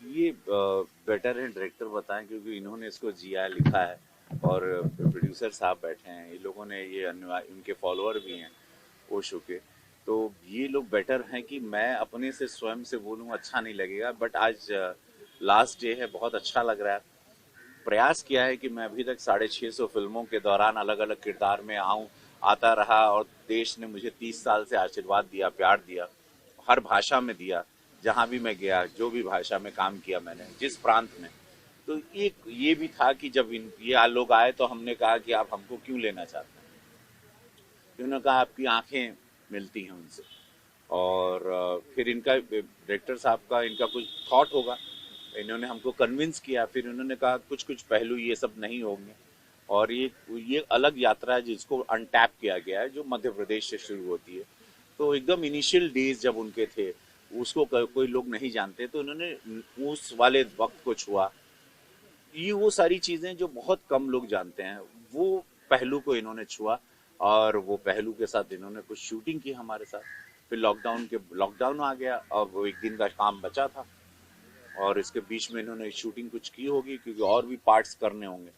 ये बेटर है डायरेक्टर बताएं, क्योंकि इन्होंने इसको जिया लिखा है और प्रोड्यूसर साहब बैठे हैं, ये लोगों ने ये इनके फॉलोअर भी हैं ओशो के। तो ये लोग बेटर हैं कि मैं अपने से स्वयं से बोलूँ अच्छा नहीं लगेगा, बट आज लास्ट डे है, बहुत अच्छा लग रहा है। प्रयास किया है कि मैं अभी तक 650 फिल्मों के दौरान अलग अलग किरदार में आता रहा, और देश ने मुझे 30 साल से आशीर्वाद दिया, प्यार दिया, हर भाषा में दिया। जहां भी मैं गया, जो भी भाषा में काम किया मैंने, जिस प्रांत में, तो एक ये भी था कि जब ये लोग आए तो हमने कहा कि आप हमको क्यों लेना चाहते हैं। तो उन्होंने कहा आपकी आंखें मिलती हैं उनसे। और फिर इनका डायरेक्टर साहब का इनका कुछ थॉट होगा, इन्होंने हमको कन्विंस किया, फिर उन्होंने कहा कुछ कुछ पहलू ये सब नहीं होंगे। और ये अलग यात्रा है जिसको अनटैप किया गया है, जो मध्य प्रदेश से शुरू होती है। तो एकदम इनिशियल डेज जब उनके थे, उसको कोई लोग नहीं जानते, तो उन्होंने उस वाले वक्त को छुआ। ये वो सारी चीजें जो बहुत कम लोग जानते हैं, वो पहलू को इन्होंने छुआ। और वो पहलू के साथ इन्होंने कुछ शूटिंग की हमारे साथ। फिर लॉकडाउन आ गया, अब वो एक दिन का काम बचा था, और इसके बीच में इन्होंने शूटिंग कुछ की होगी, क्योंकि और भी पार्ट्स करने होंगे।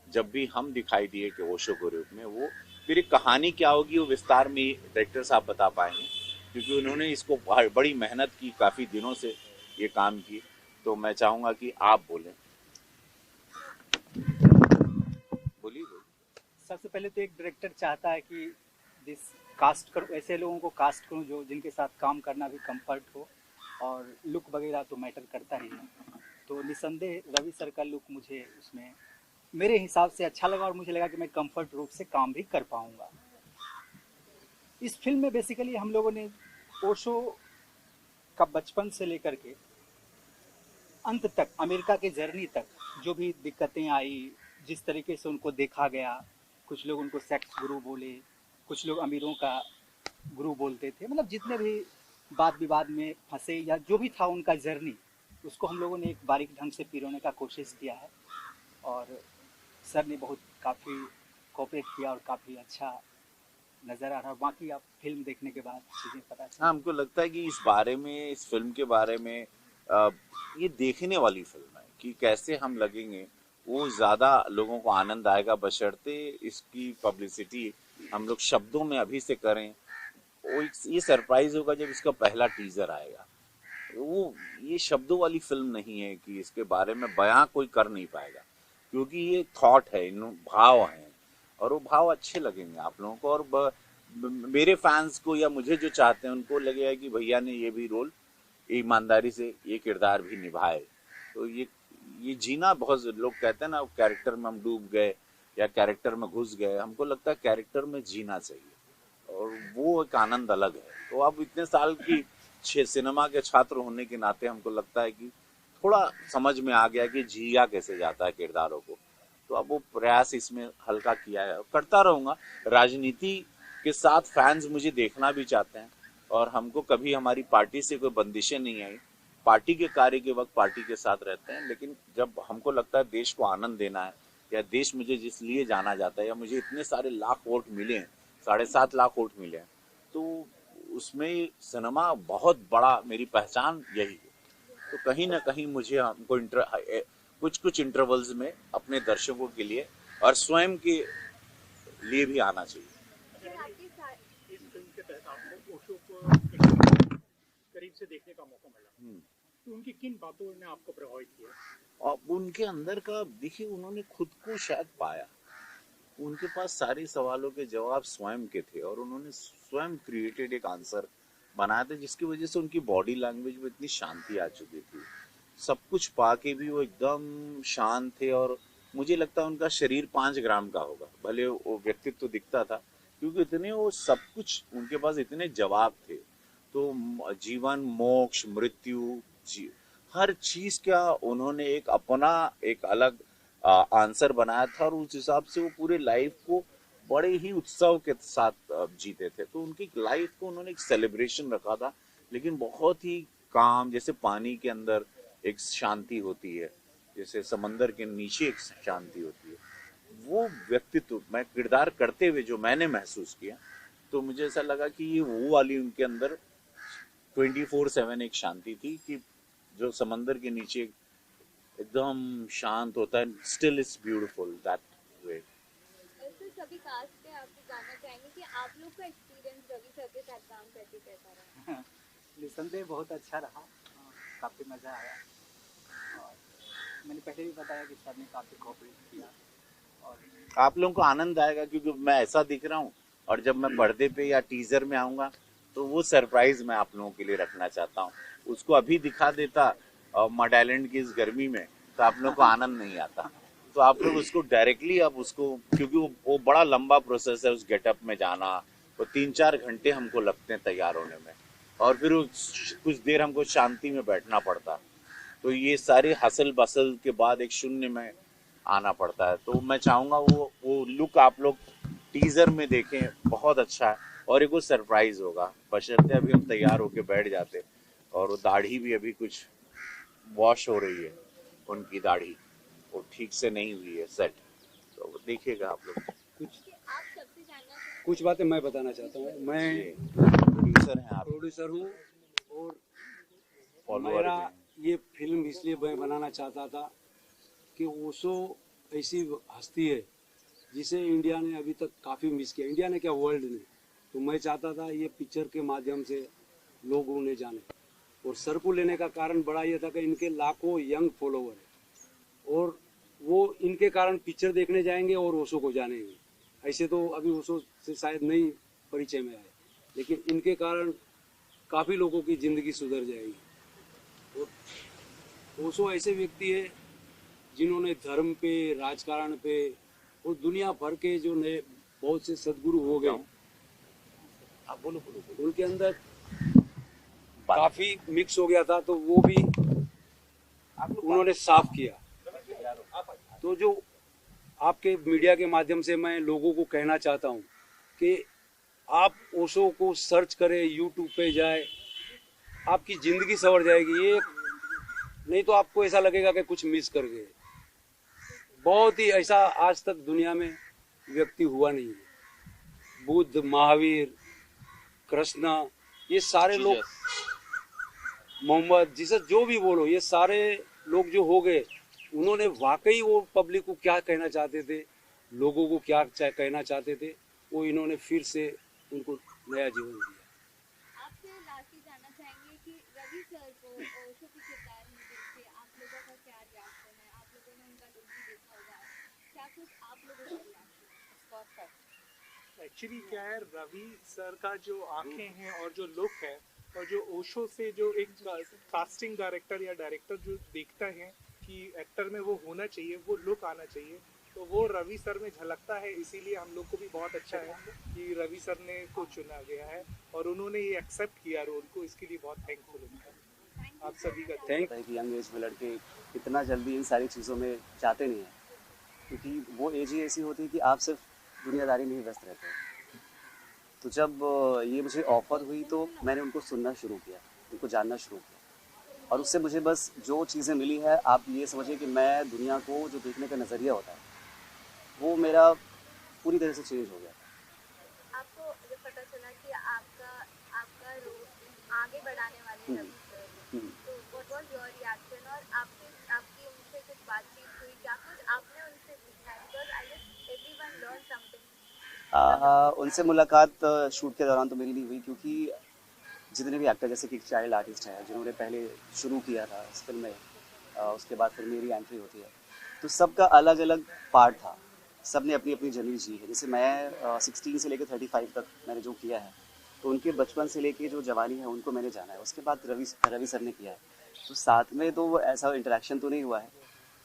जब भी हम दिखाई दिए कि ओशो के रूप में, वो फिर एक कहानी क्या होगी वो विस्तार में डायरेक्टर साहब बता पाएंगे, क्योंकि उन्होंने इसको बड़ी मेहनत की, काफी दिनों से ये काम की। तो मैं चाहूंगा कि आप बोलें। बोलिए बोलिए। सबसे पहले तो एक डायरेक्टर चाहता है कि जिस कास्ट करूँ, ऐसे लोगों को कास्ट करूँ जो जिनके साथ काम करना भी कंफर्ट हो, और लुक वगैरह तो मैटर करता ही है। तो निसंदेह रवि सर का लुक मुझे उसमें मेरे हिसाब से अच्छा लगा, और मुझे लगा कि मैं कंफर्ट रूप से काम भी कर पाऊंगा। इस फिल्म में बेसिकली हम लोगों ने ओशो का बचपन से लेकर के अंत तक, अमेरिका के जर्नी तक, जो भी दिक्कतें आई, जिस तरीके से उनको देखा गया, कुछ लोग उनको सेक्स गुरु बोले, कुछ लोग अमीरों का गुरु बोलते थे, मतलब जितने भी वाद विवाद में फंसे या जो भी था उनका जर्नी, उसको हम लोगों ने एक बारीक ढंग से पिरोने का कोशिश किया है। और सर ने बहुत काफ़ी कोऑपरेट किया और काफ़ी अच्छा नज़र आ रहा है। बाकी आप फिल्म देखने के बाद चीज़ें पता हाँ, चलेंगी। हमको लगता है कि इस बारे में, इस फिल्म के बारे में, अ, ये देखने वाली फिल्म है कि कैसे हम लगेंगे, वो ज्यादा लोगों को आनंद आएगा, बशर्ते इसकी पब्लिसिटी हम लोग शब्दों में अभी से करें। ये सरप्राइज होगा जब इसका पहला टीजर आएगा। वो ये शब्दों वाली फिल्म नहीं है कि इसके बारे में बयां कोई कर नहीं पाएगा, क्योंकि ये थॉट है, इन भाव हैं, और वो भाव अच्छे लगेंगे आप लोगों को। और मेरे फैंस को या मुझे जो चाहते हैं उनको लगेगा कि भैया ने ये भी रोल ईमानदारी से, ये किरदार भी निभाए। तो ये जीना, बहुत लोग कहते हैं ना कैरेक्टर में हम डूब गए या कैरेक्टर में घुस गए, हमको लगता है कैरेक्टर में जीना चाहिए, और वो एक आनंद अलग है। तो अब इतने साल की सिनेमा के छात्र होने के नाते हमको लगता है कि थोड़ा समझ में आ गया कि जिया कैसे जाता है किरदारों को। तो अब वो प्रयास इसमें हल्का किया है, करता रहूंगा। राजनीति के साथ फैंस मुझे देखना भी चाहते हैं, और हमको कभी हमारी पार्टी से कोई बंदिशें नहीं आई। पार्टी के कार्य के वक्त पार्टी के साथ रहते हैं, लेकिन जब हमको लगता है देश को आनंद देना है, या देश मुझे जिस लिए जाना जाता है, या मुझे इतने सारे लाख वोट मिले हैं, 7.5 लाख वोट मिले हैं, तो उसमें सिनेमा बहुत बड़ा, मेरी पहचान यही है। तो कहीं ना कहीं मुझे हमको कुछ कुछ इंटरवल्स में अपने दर्शकों के लिए और स्वयं के लिए भी आना चाहिए। इस फिल्म के तहत आपको ओशो को करीब से देखने का मौका मिला, तो उनकी किन बातों ने आपको प्रभावित किया? और उनके अंदर का देखिए, उन्होंने खुद को शायद पाया, उनके पास सारे सवालों के जवाब स्वयं के थे, और उन्होंने स्वयं क्रिएटेड एक आंसर बनाया था, जिसकी वजह से उनकी बॉडी लैंग्वेज में इतनी शांति आ चुकी थी। सब कुछ पाके भी वो एकदम शांत थे, और मुझे लगता है उनका शरीर 5 ग्राम का होगा, भले वो व्यक्तित्व तो दिखता था, क्योंकि इतने वो सब कुछ उनके पास इतने जवाब थे। तो जीवन, मोक्ष, मृत्यु, हर चीज का उन्होंने एक अपना, एक अलग आंसर बनाया था, और उस हिसाब से वो पूरे लाइफ को बड़े ही उत्सव के साथ जीते थे। तो उनकी लाइफ को उन्होंने एक सेलिब्रेशन रखा था, लेकिन बहुत ही काम, जैसे पानी के अंदर एक शांति होती है, जैसे समंदर के नीचे एक शांति होती है, वो व्यक्तित्व मैं किरदार करते हुए जो मैंने महसूस किया, तो मुझे ऐसा लगा कि ये वो वाली उनके अंदर 24/7 एक शांति थी, कि जो समंदर के नीचे एकदम शांत होता है, still it's beautiful that way. Sir सभी कास्ट पे आपको जानना चाहेंगे कि आप लोग का एक्सपीरियंस रवि सर के साथ काम करके कैसा रहा? निसंदेह बहुत अच्छा रहा, काफ़ी मज़ा आया। और मैंने पहले भी बताया कि सर ने काफ़ी कोऑपरेट किया। और आप लोगों को आनंद आएगा क्योंकि मैं ऐसा दिख रहा हूँ, और जब मैं पर्दे पे या टीजर में आऊंगा तो वो सरप्राइज मैं आप लोगों के लिए रखना चाहता हूँ। उसको अभी दिखा देता मड आइलैंड की इस गर्मी में तो आप लोगों को आनंद नहीं आता। तो आप लोग उसको डायरेक्टली अब उसको, क्योंकि वो बड़ा लंबा प्रोसेस है उस गेटअप में जाना, वो 3-4 घंटे हमको लगते हैं तैयार होने में, और फिर कुछ देर हमको शांति में बैठना पड़ता। तो ये सारे हसल बसल के बाद एक शून्य में आना पड़ता है। तो मैं चाहूंगा वो लुक आप लोग टीजर में देखें, बहुत अच्छा है। और एक वो सरप्राइज होगा, बशर्ते अभी हम तैयार होके बैठ जाते। और वो दाढ़ी भी अभी कुछ वॉश हो रही है, उनकी दाढ़ी वो ठीक से नहीं हुई है सेट, तो वो देखिएगा आप लोग। आप सबसे जानना चाहेंगे कुछ बातें मैं बताना चाहता हूँ। मैं प्रोड्यूसर हैं आप, प्रोड्यूसर हूँ और फॉलोअर मेरा भी। ये फिल्म इसलिए मैं बनाना चाहता था कि ओशो ऐसी हस्ती है जिसे इंडिया ने अभी तक काफ़ी मिस किया, इंडिया ने क्या वर्ल्ड ने। तो मैं चाहता था ये पिक्चर के माध्यम से लोग उन्हें जाने। और सर को लेने का कारण बड़ा ये था कि इनके लाखों यंग फॉलोवर हैं और वो इनके कारण पिक्चर देखने जाएंगे और ओशो को जानेंगे। ऐसे तो अभी ओशो से शायद नहीं परिचय में आए, लेकिन इनके कारण काफ़ी लोगों की ज़िंदगी सुधर जाएगी। और ओशो ऐसे व्यक्ति है जिन्होंने धर्म पे, राजकारण पे और दुनिया भर के जो नए बहुत से सदगुरु हो गए, आप बोलो बोलो बोलो। उनके अंदर काफ़ी मिक्स हो गया था, तो वो भी उन्होंने साफ किया। तो जो आपके मीडिया के माध्यम से मैं लोगों को कहना चाहता हूँ कि आप ओशो को सर्च करें, यूट्यूब पे जाए, आपकी ज़िंदगी संवर जाएगी। ये नहीं तो आपको ऐसा लगेगा कि कुछ मिस कर गए। बहुत ही ऐसा आज तक दुनिया में व्यक्ति हुआ नहीं है। बुद्ध, महावीर, कृष्णा, ये सारे लोग, मोहम्मद, जीसस, जो भी बोलो, ये सारे लोग जो हो गए, उन्होंने वाकई वो पब्लिक को क्या कहना चाहते थे, लोगों को क्या कहना चाहते थे, वो इन्होंने फिर से उनको नया जीवन दिया। आपसे लास्टली जानना चाहेंगे कि रवि सर को ओशो के किरदार में देख के आप लोगों का क्या रिएक्शन है? आप लोगों ने उनका लुक भी देखा होगा, क्या कुछ आप लोगों का रिएक्शन है? एक्चुअली क्या है, रवि सर का जो आंखें हैं और जो लुक है, और जो ओशो से जो एक कास्टिंग डायरेक्टर या डायरेक्टर जो देखता है कि एक्टर में वो होना चाहिए, वो लुक आना चाहिए, तो वो रवि सर में झलकता है। इसीलिए हम लोग को भी बहुत अच्छा है कि रवि सर ने को चुना गया है और उन्होंने ये एक्सेप्ट किया रोल को। इसके लिए बहुत थैंकफुल है आप सभी का। थैंक है कि यंग एज में लड़के इतना जल्दी इन सारी चीज़ों में जाते नहीं हैं, क्योंकि वो एज ही ऐसी होती है कि आप सिर्फ दुनियादारी में ही व्यस्त रहते हैं। तो जब ये मुझे ऑफ़र हुई तो मैंने उनको सुनना शुरू किया, उनको जानना शुरू किया, और उससे मुझे बस जो चीज़ें मिली है, आप ये समझिए कि मैं दुनिया को जो देखने का नज़रिया होता है वो मेरा पूरी तरह से चेंज हो गया। आपको जब पता चला कि आपका रोल आगे बढ़ाने वाले रवि सर, तो व्हाट वाज योर रिएक्शन? और आपकी उनसे कुछ बातचीत हुई, क्या कुछ आपने उनसे सीखा है? Because I guess everyone learn something. उनसे मुलाकात शूट के दौरान तो मेरी नहीं हुई, क्योंकि जितने भी एक्टर, जैसे कि चाइल्ड आर्टिस्ट हैं जिन्होंने पहले शुरू किया था इस फिल्म में, उसके बाद फिर मेरी एंट्री होती है, तो सबका अलग अलग पार्ट था, सब ने अपनी अपनी जर्नी जी है। जैसे मैं 16 से लेकर 35 तक मैंने जो किया है, तो उनके बचपन से लेके जो जवानी है उनको मैंने जाना है। उसके बाद रवि सर ने किया है, तो साथ में तो ऐसा इंटरेक्शन तो नहीं हुआ है,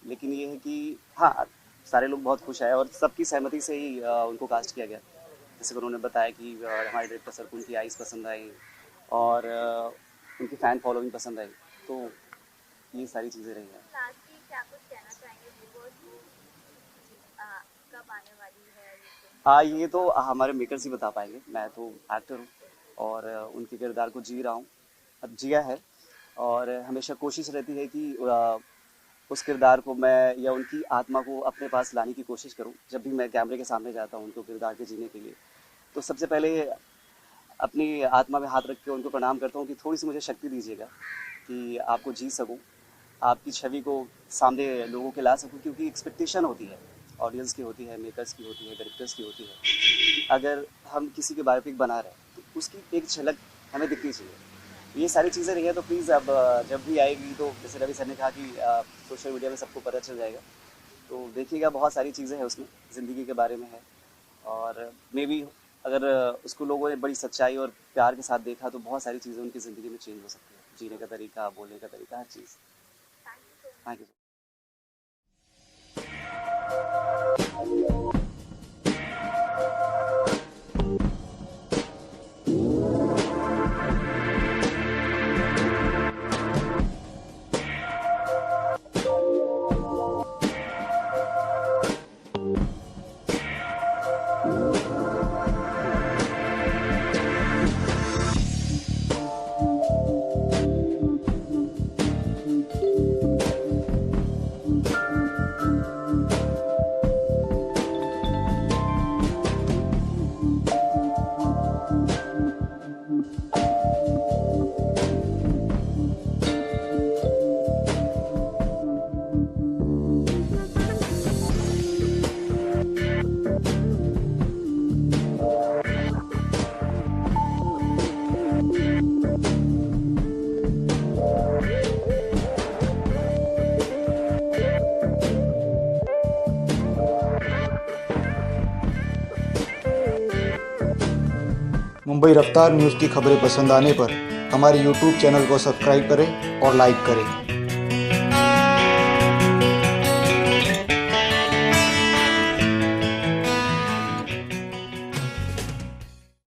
लेकिन ये है कि हाँ, सारे लोग बहुत खुश हैं और सबकी सहमति से ही उनको कास्ट किया गया। जैसे कि उन्होंने बताया कि हमारे डायरेक्टर सर को उनकी आइज़ पसंद आई और उनकी फ़ैन फॉलोइंग पसंद आई, तो ये सारी चीज़ें रही हैं। लास्टली क्या कुछ कहना चाहेंगे व्यूअर्स को, कब आने वाली है ये फिल्म? हाँ, ये तो हमारे मेकर्स ही बता पाएंगे। मैं तो एक्टर हूँ और उनके किरदार को जी रहा हूँ, अब जिया है, और हमेशा कोशिश रहती है कि उस किरदार को मैं या उनकी आत्मा को अपने पास लाने की कोशिश करूं। जब भी मैं कैमरे के सामने जाता हूं उनको किरदार के जीने के लिए, तो सबसे पहले अपनी आत्मा में हाथ रख के उनको प्रणाम करता हूं कि थोड़ी सी मुझे शक्ति दीजिएगा कि आपको जी सकूं, आपकी छवि को सामने लोगों के ला सकूं, क्योंकि एक्सपेक्टेशन होती है, ऑडियंस की होती है, मेकर्स की होती है, डायरेक्टर्स की होती है। अगर हम किसी के बायोपिक बना रहे हैं तो उसकी एक झलक हमें दिखनी चाहिए। ये सारी चीज़ें रही हैं, तो प्लीज़ अब जब भी आएगी तो जैसे रवि सर ने कहा कि सोशल मीडिया में सबको पता चल जाएगा, तो देखिएगा बहुत सारी चीज़ें हैं उसमें, ज़िंदगी के बारे में है। और मे बी अगर उसको लोगों ने बड़ी सच्चाई और प्यार के साथ देखा तो बहुत सारी चीज़ें उनकी ज़िंदगी में चेंज हो सकती है, जीने का तरीका, बोलने का तरीका, हर चीज़। Thank you. Mumbai Raftaar news की खबरें पसंद आने पर हमारे YouTube चैनल को सब्सक्राइब करें और लाइक करें।